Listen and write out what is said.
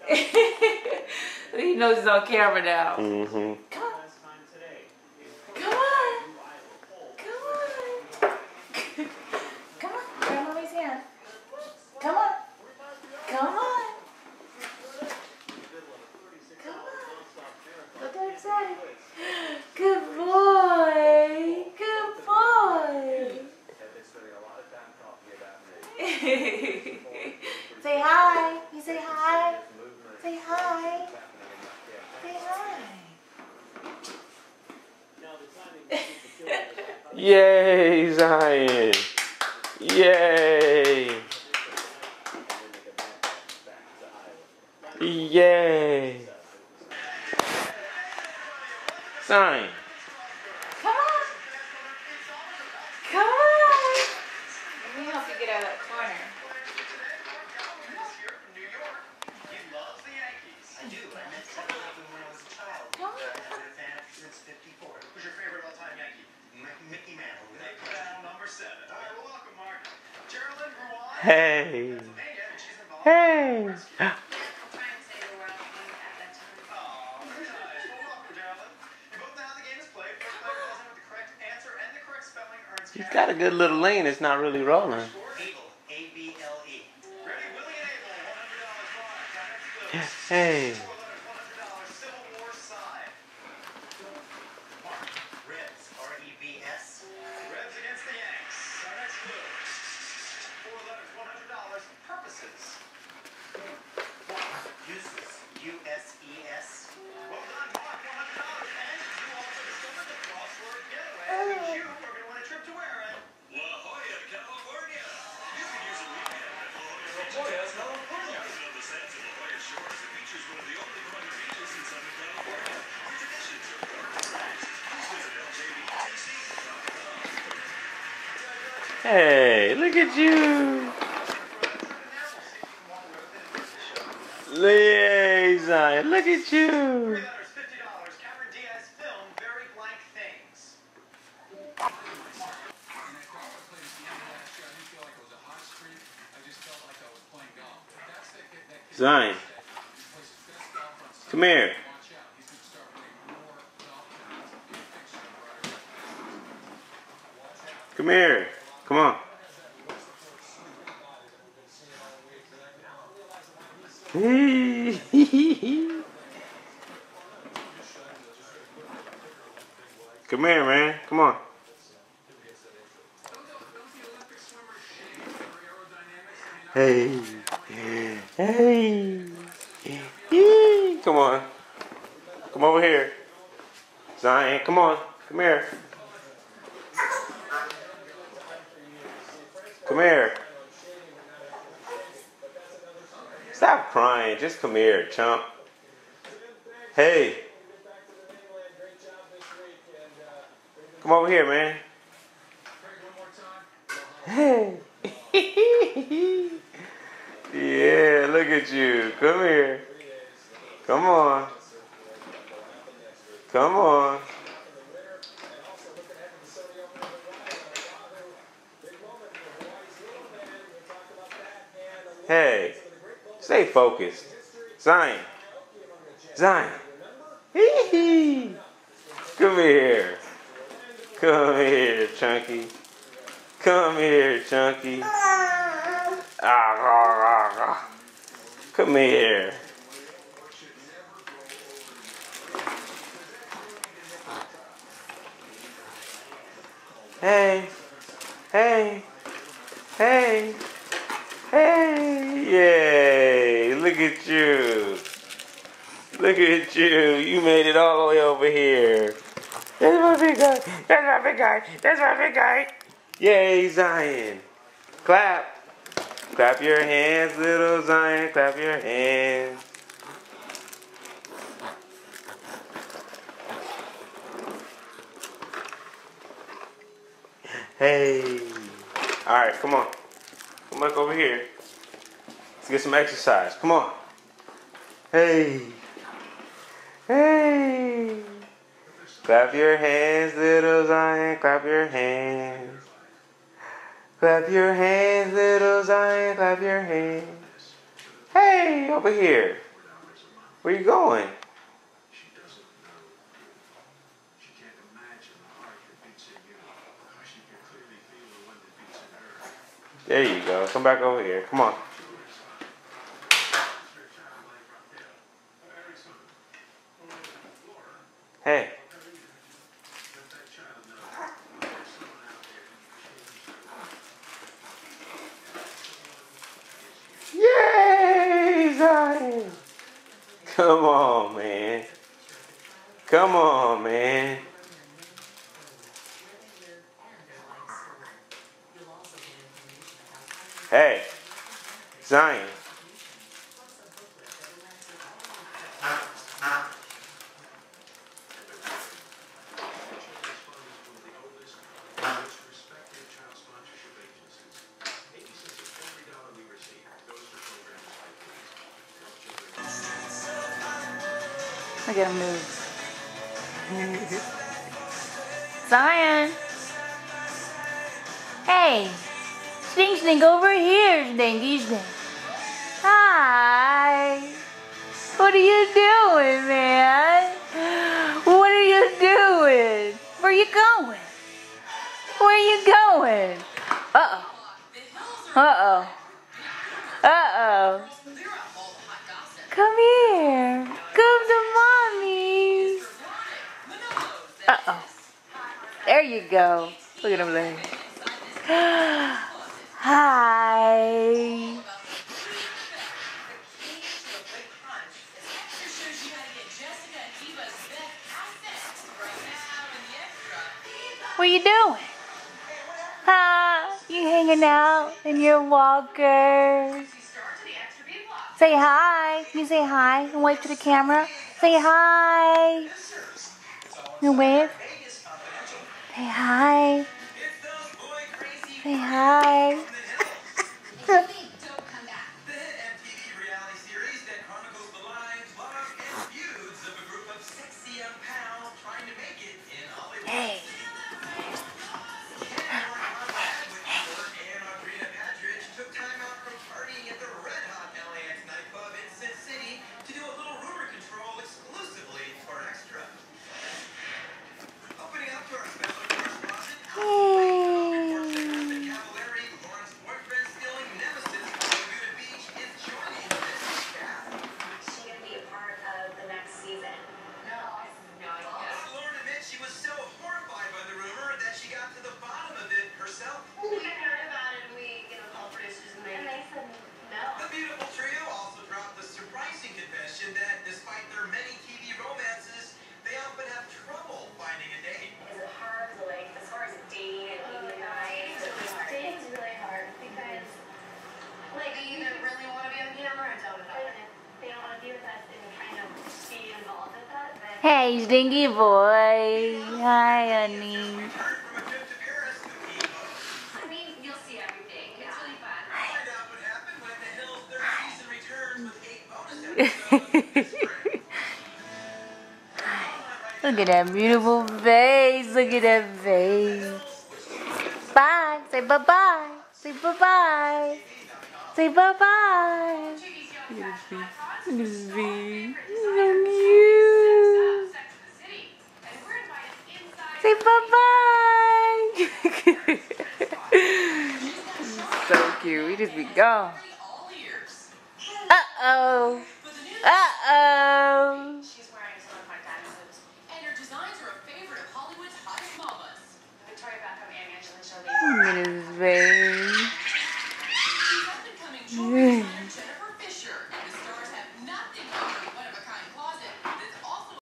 He knows he's on camera now. Mm-hmm. Come on. Come on. Come on. Come on. Grab mommy's hand. Come on. Come on. Come on. Look how excited. Good boy. Good boy. Say hi. You say hi. Say hi. Say hi. Yay, Zion. Yay. Yay. Zion. Come on. Come on. Let me help you get out of that corner. Hey. Hey. He's got a good little lane. It's not really rolling. Hey. Hey, look at you. Liaison, look at you. Zion, come here. Come here. Come on. Come here, man. Come on. Hey. Hey. Come on. Come over here. Zion, come on. Come here. Come here. Stop crying. Just come here, chump. Hey. Come over here, man. Hey. Yeah, look at you. Come here. Come on. Come on. Hey. Stay focused. Zion. Zion. Hee-hee. Come here. Come here, Chunky. Come here, Chunky. Come here. Hey. Hey. Hey. Hey. Yay. Look at you. Look at you. You made it all the way over here. That's my big guy. That's my big guy. That's my big guy. Yay, Zion. Clap. Clap your hands, little Zion. Clap your hands. Hey. Alright, come on. Come back over here. Let's get some exercise. Come on. Hey. Hey. Clap your hands, little Zion. Clap your hands. Clap your hands, little Zion. Clap your hands. Hey, over here. Where you going? She doesn't know you. She can't imagine the heart that beats in you. She can clearly feel the one that beats in her. There you go. Come back over here. Come on. Hey. Yay, Zion. Come on, man. Come on, man. Hey, Zion. I gotta move. Zion. Hey. Stink over here, Stinky Stink. Hi. What are you doing, man? What are you doing? Where you going? Where you going? Uh-oh. Uh-oh. Uh-oh. Come here. Come to mommy. Uh-oh. There you go. Look at him there. Hi. What are you doing? Huh? You hanging out in your walker? Say hi. Can you say hi and wave to the camera? Say hi. You wave. Say hi. Say hi. Hey. Hey, Stinky boy. Hi, honey. I mean, you'll see everything. It's really fun. Find out what happened when the Hills third season returns with 8 bonus episodes. Look at that beautiful face. Look at that face. Bye. Say bye-bye. Say bye-bye. Say bye-bye. Look at this face. So cute. Say bye-bye. So cute. We just be gone. Uh-oh. Uh-oh. She's wearing some of my diamonds, and her designs are a favorite of Hollywood's hottest mamas. Victoria Beckham